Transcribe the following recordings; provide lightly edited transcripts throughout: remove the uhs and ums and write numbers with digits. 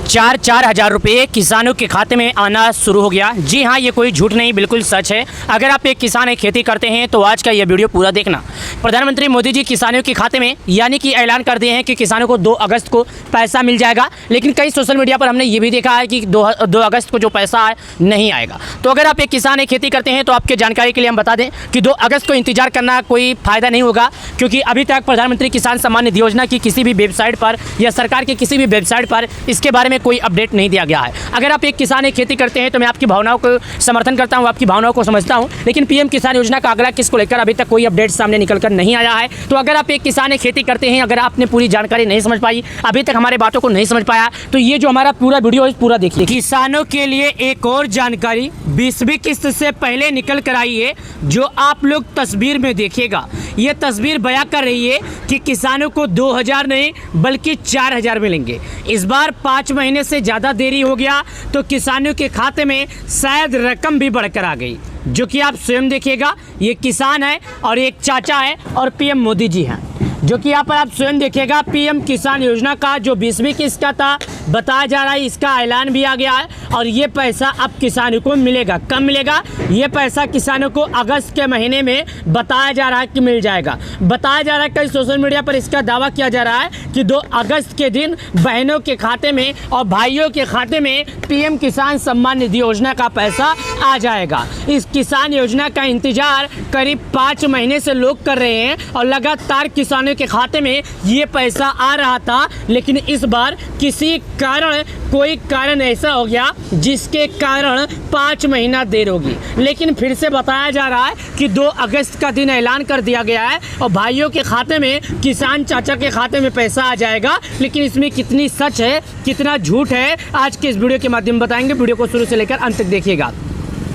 4-4 हज़ार रुपये किसानों के खाते में आना शुरू हो गया। जी हाँ, ये कोई झूठ नहीं, बिल्कुल सच है। अगर आप एक किसान है, खेती करते हैं तो आज का ये वीडियो पूरा देखना। प्रधानमंत्री मोदी जी किसानों के खाते में यानी कि ऐलान कर दिए हैं कि किसानों को 2 अगस्त को पैसा मिल जाएगा। लेकिन कई सोशल मीडिया पर हमने ये भी देखा है कि 2 अगस्त को जो पैसा है नहीं आएगा। तो अगर आप एक किसान है, खेती करते हैं तो आपके जानकारी के लिए हम बता दें कि 2 अगस्त को इंतजार करना कोई फ़ायदा नहीं होगा, क्योंकि अभी तक प्रधानमंत्री किसान सम्मान निधि योजना की किसी भी वेबसाइट पर या सरकार की किसी भी वेबसाइट पर इसके बारे में कोई अपडेट नहीं दिया गया है। अगर आप एक किसान है, खेती करते हैं तो मैं आपकी भावनाओं को समर्थन करता हूं, आपकी भावनाओं को समझता हूं, लेकिन पीएम किसान योजना का अगला किस्त को लेकर अभी तक कोई अपडेट सामने निकल कर नहीं आया है। तो अगर आप एक किसान है, खेती करते हैं, अगर आपने पूरी जानकारी नहीं समझ पाई, अभी तक हमारे बातों को नहीं समझ पाया, तो ये जो हमारा पूरा वीडियो है पूरा देखिए। किसानों के लिए एक और जानकारी 20वीं किस्त से पहले निकल कर आई है, जो आप लोग तस्वीर में देखिएगा। ये तस्वीर बयां कर रही है कि किसानों को 2000 नहीं बल्कि 4000 मिलेंगे। इस बार 5 महीने से ज़्यादा देरी हो गया तो किसानों के खाते में शायद रकम भी बढ़कर आ गई, जो कि आप स्वयं देखिएगा। ये किसान है और एक चाचा है और पीएम मोदी जी हैं, जो कि यहाँ पर आप स्वयं देखिएगा। पीएम किसान योजना का जो 20वीं किस्त का था बताया जा रहा है, इसका ऐलान भी आ गया है और ये पैसा अब किसानों को मिलेगा। कब मिलेगा? ये पैसा किसानों को अगस्त के महीने में बताया जा रहा है कि मिल जाएगा। बताया जा रहा है, कई सोशल मीडिया पर इसका दावा किया जा रहा है कि 2 अगस्त के दिन बहनों के खाते में और भाइयों के खाते में पीएम किसान सम्मान निधि योजना का पैसा आ जाएगा। इस किसान योजना का इंतजार करीब 5 महीने से लोग कर रहे हैं और लगातार किसानों के खाते में ये पैसा आ रहा था, लेकिन इस बार किसी कारण कोई कारण ऐसा हो गया जिसके कारण 5 महीना देर होगी। लेकिन फिर से बताया जा रहा है कि 2 अगस्त का दिन ऐलान कर दिया गया है और भाइयों के खाते में, किसान चाचा के खाते में पैसा आ जाएगा। लेकिन इसमें कितनी सच है, कितना झूठ है, आज के इस वीडियो के माध्यम में बताएंगे। वीडियो को शुरू से लेकर अंत तक देखिएगा।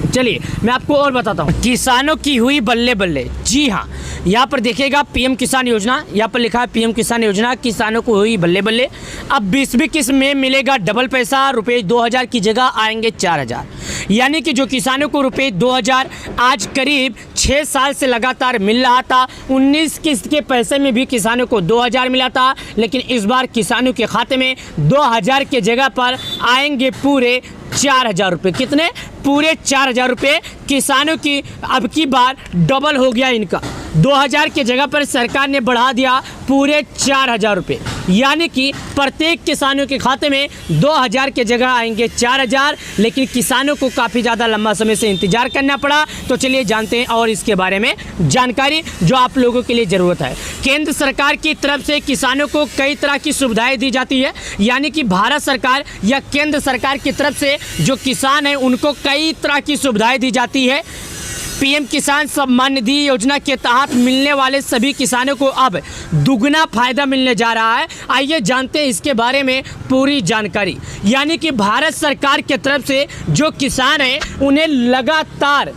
चलिए मैं आपको और बताता हूँ। किसानों की हुई बल्ले बल्ले। जी हाँ, यहाँ पर देखिएगा पीएम किसान योजना, यहाँ पर लिखा है पीएम किसान योजना, किसानों को हुई बल्ले बल्ले। अब 20वीं किस्त में मिलेगा डबल पैसा, रुपये 2000 की जगह आएंगे 4000। यानी कि जो किसानों को रुपये 2000 आज करीब 6 साल से लगातार मिल रहा था, 19 किस्त के पैसे में भी किसानों को 2000 मिला था, लेकिन इस बार किसानों के खाते में 2000 के जगह पर आएंगे पूरे 4000 रुपये। कितने? पूरे 4000 रुपये किसानों की अब की बार डबल हो गया इनका। 2000 के जगह पर सरकार ने बढ़ा दिया पूरे 4000 रुपये। यानी कि प्रत्येक किसानों के खाते में 2000 के जगह आएंगे 4000। लेकिन किसानों को काफ़ी ज़्यादा लंबा समय से इंतजार करना पड़ा। तो चलिए जानते हैं और इसके बारे में जानकारी जो आप लोगों के लिए ज़रूरत है। केंद्र सरकार की तरफ से किसानों को कई तरह की सुविधाएं दी जाती है। यानी कि भारत सरकार या केंद्र सरकार की तरफ से जो किसान हैं उनको कई तरह की सुविधाएं दी जाती है। पीएम किसान सम्मान निधि योजना के तहत मिलने वाले सभी किसानों को अब दुगना फायदा मिलने जा रहा है। आइए जानते हैं इसके बारे में पूरी जानकारी। यानी कि भारत सरकार की तरफ से जो किसान हैं उन्हें लगातार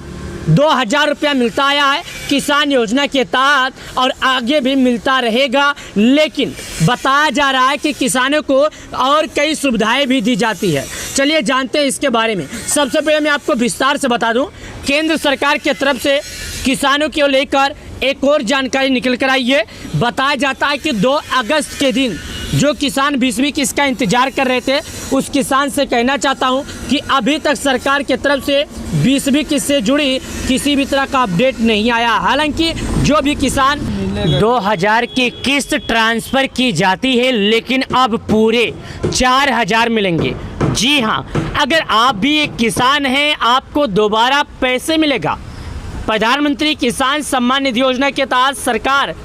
2000 रुपया मिलता आया है किसान योजना के तहत और आगे भी मिलता रहेगा। लेकिन बताया जा रहा है कि किसानों को और कई सुविधाएं भी दी जाती है। चलिए जानते हैं इसके बारे में। सबसे पहले मैं आपको विस्तार से बता दूं, केंद्र सरकार की तरफ से किसानों को लेकर एक और जानकारी निकल कर आई है। बताया जाता है कि 2 अगस्त के दिन जो किसान 20वीं किस्त का इंतजार कर रहे थे, उस किसान से कहना चाहता हूं कि अभी तक सरकार की तरफ से 20वीं किस्त से जुड़ी किसी भी तरह का अपडेट नहीं आया। हालांकि जो भी किसान 2000 की किस्त ट्रांसफ़र की जाती है, लेकिन अब पूरे 4000 मिलेंगे। जी हाँ, अगर आप भी एक किसान हैं, आपको दोबारा पैसे मिलेगा। प्रधानमंत्री किसान सम्मान निधि योजना के तहत सरकार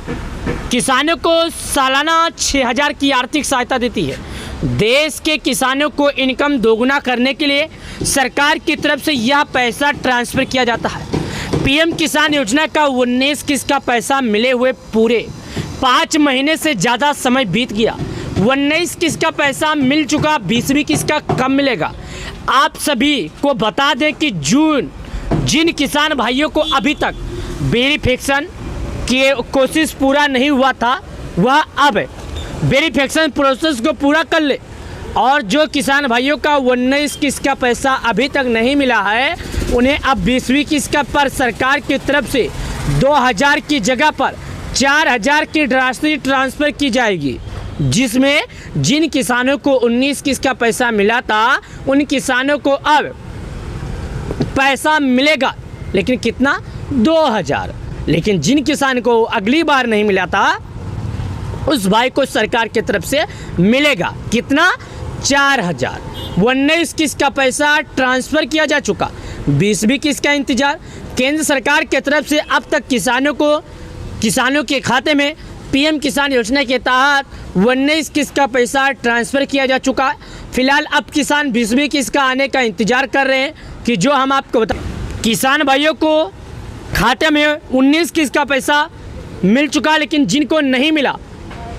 किसानों को सालाना 6000 की आर्थिक सहायता देती है। देश के किसानों को इनकम दोगुना करने के लिए सरकार की तरफ से यह पैसा ट्रांसफ़र किया जाता है। पीएम किसान योजना का 19 किस्त का पैसा मिले हुए पूरे 5 महीने से ज़्यादा समय बीत गया। 19 किस्त का पैसा मिल चुका, 20वीं किस्त का कब मिलेगा? आप सभी को बता दें कि जिन किसान भाइयों को अभी तक वेरिफिकेशन की कोशिश पूरा नहीं हुआ था, वह अब वेरिफिकेशन प्रोसेस को पूरा कर ले। और जो किसान भाइयों का 19 किस्त का पैसा अभी तक नहीं मिला है, उन्हें अब 20वीं किस्त का पर सरकार की तरफ से 2000 की जगह पर 4000 की राशि ट्रांसफ़र की जाएगी। जिसमें जिन किसानों को 19 किस्त का पैसा मिला था उन किसानों को अब पैसा मिलेगा, लेकिन कितना? 2000। लेकिन जिन किसान को अगली बार नहीं मिला था उस भाई को सरकार की तरफ से मिलेगा कितना? 4000। 19 किस्त का पैसा ट्रांसफ़र किया जा चुका, 20वीं किस्त का इंतजार। केंद्र सरकार की तरफ से अब तक किसानों के खाते में पीएम किसान योजना के तहत 19 किस्त का पैसा ट्रांसफ़र किया जा चुका है। फिलहाल अब किसान 20वीं किस्त का आने का इंतजार कर रहे हैं कि जो हम आपको बता, किसान भाइयों को खाते में 19 किस्त का पैसा मिल चुका, लेकिन जिनको नहीं मिला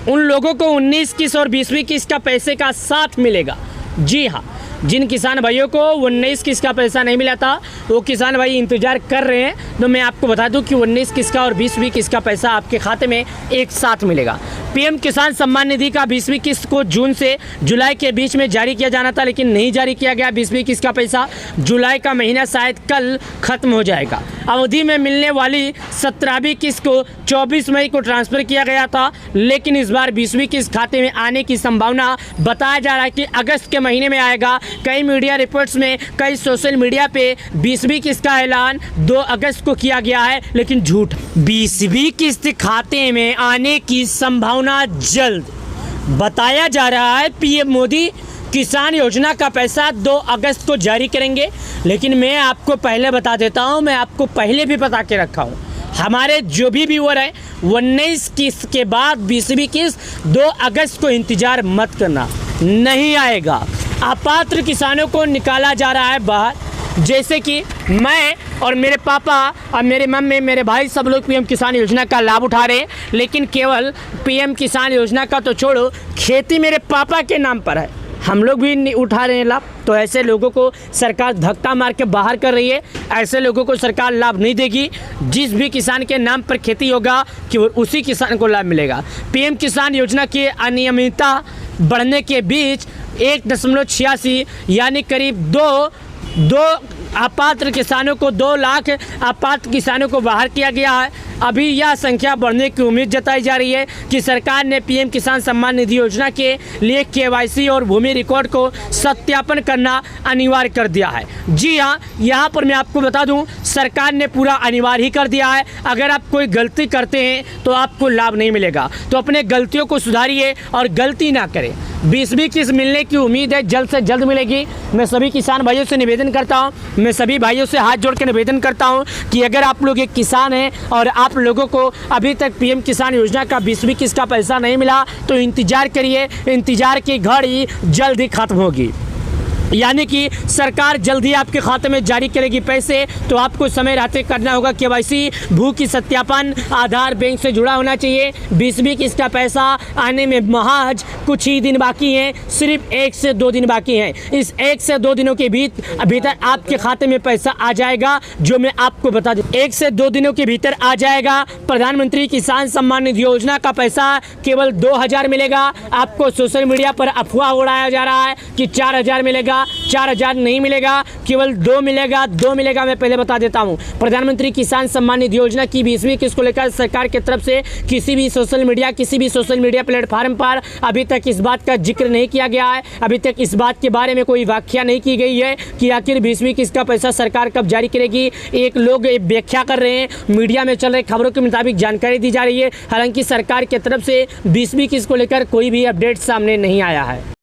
उन लोगों को 19 किस्त और 20वीं किस्त का पैसे का साथ मिलेगा। जी हाँ, जिन किसान भाइयों को 19 किस्त का पैसा नहीं मिला था वो किसान भाई इंतज़ार कर रहे हैं। तो मैं आपको बता दूं कि 19 किस्त का और 20वीं किस्त का पैसा आपके खाते में एक साथ मिलेगा। पीएम किसान सम्मान निधि का 20वीं किस्त को जून से जुलाई के बीच में जारी किया जाना था, लेकिन नहीं जारी किया गया। 20वीं किस्त का पैसा जुलाई का महीना शायद कल ख़त्म हो जाएगा। अवधि में मिलने वाली 17वीं किस्त को 24 मई को ट्रांसफ़र किया गया था, लेकिन इस बार 20वीं किस्त खाते में आने की संभावना बताया जा रहा है कि अगस्त के महीने में आएगा। कई मीडिया रिपोर्ट्स में, कई सोशल मीडिया पे 20वीं किस्त का ऐलान 2 अगस्त को किया गया है, लेकिन झूठ। 20वीं किस्त खाते में आने की संभावना जल्द बताया जा रहा है। पीएम मोदी किसान योजना का पैसा 2 अगस्त को जारी करेंगे, लेकिन मैं आपको पहले बता देता हूं, मैं आपको पहले भी बता के रखा हूं, हमारे जो भी व्यूअर हैं 19 किस्त के बाद 20वीं किस्त 2 अगस्त को इंतज़ार मत करना, नहीं आएगा। अपात्र किसानों को निकाला जा रहा है बाहर, जैसे कि मैं और मेरे पापा और मेरे मम्मी, मेरे भाई सब लोग पीएम किसान योजना का लाभ उठा रहे हैं, लेकिन केवल पीएम किसान योजना का तो छोड़ो, खेती मेरे पापा के नाम पर है, हम लोग भी उठा रहे हैं लाभ। तो ऐसे लोगों को सरकार धक्का मार के बाहर कर रही है, ऐसे लोगों को सरकार लाभ नहीं देगी। जिस भी किसान के नाम पर खेती होगा केवल उसी किसान को लाभ मिलेगा। पीएम किसान योजना की अनियमितता बढ़ने के बीच 1.86 यानी करीब दो अपात्र किसानों को 2 लाख अपात्र किसानों को बाहर किया गया है। अभी यह संख्या बढ़ने की उम्मीद जताई जा रही है कि सरकार ने पीएम किसान सम्मान निधि योजना के लिए केवाईसी और भूमि रिकॉर्ड को सत्यापन करना अनिवार्य कर दिया है। जी हाँ, यहाँ पर मैं आपको बता दूँ, सरकार ने पूरा अनिवार्य ही कर दिया है। अगर आप कोई गलती करते हैं तो आपको लाभ नहीं मिलेगा, तो अपने गलतियों को सुधारिए और गलती ना करें। 20वीं किस्त मिलने की उम्मीद है जल्द से जल्द मिलेगी। मैं सभी किसान भाइयों से निवेदन करता हूं, मैं सभी भाइयों से हाथ जोड़ के निवेदन करता हूं कि अगर आप लोग एक किसान हैं और आप लोगों को अभी तक पीएम किसान योजना का 20वीं किस्त का पैसा नहीं मिला तो इंतज़ार करिए, इंतज़ार की घड़ी जल्द ही ख़त्म होगी। यानी कि सरकार जल्दी आपके खाते में जारी करेगी पैसे, तो आपको समय रहते करना होगा केवाईसी, भू की सत्यापन, आधार बैंक से जुड़ा होना चाहिए। 20वीं किस्त का पैसा आने में महज कुछ ही दिन बाकी हैं, सिर्फ 1 से 2 दिन बाकी हैं। इस 1 से 2 दिनों के भीतर आपके खाते में पैसा आ जाएगा, जो मैं आपको बता दूं 1 से 2 दिनों के भीतर आ जाएगा। प्रधानमंत्री किसान सम्मान निधि योजना का पैसा केवल 2000 मिलेगा। आपको सोशल मीडिया पर अफवाह उड़ाया जा रहा है कि 4000 मिलेगा, 4000 नहीं मिलेगा, केवल 2 मिलेगा, 2 मिलेगा। मैं पहले बता देता हूं, प्रधानमंत्री किसान सम्मान निधि योजना की 20वीं किस्त को लेकर सरकार की तरफ से किसी भी सोशल मीडिया प्लेटफार्म पर अभी तक इस बात का जिक्र नहीं किया गया है। अभी तक इस बात के बारे में कोई व्याख्या नहीं की गई है कि आखिर 20वीं किस्त का पैसा सरकार कब जारी करेगी। एक लोग व्याख्या कर रहे हैं, मीडिया में चल रहे खबरों के मुताबिक जानकारी दी जा रही है। हालांकि सरकार की तरफ से 20वीं किस्त को लेकर कोई भी अपडेट सामने नहीं आया है।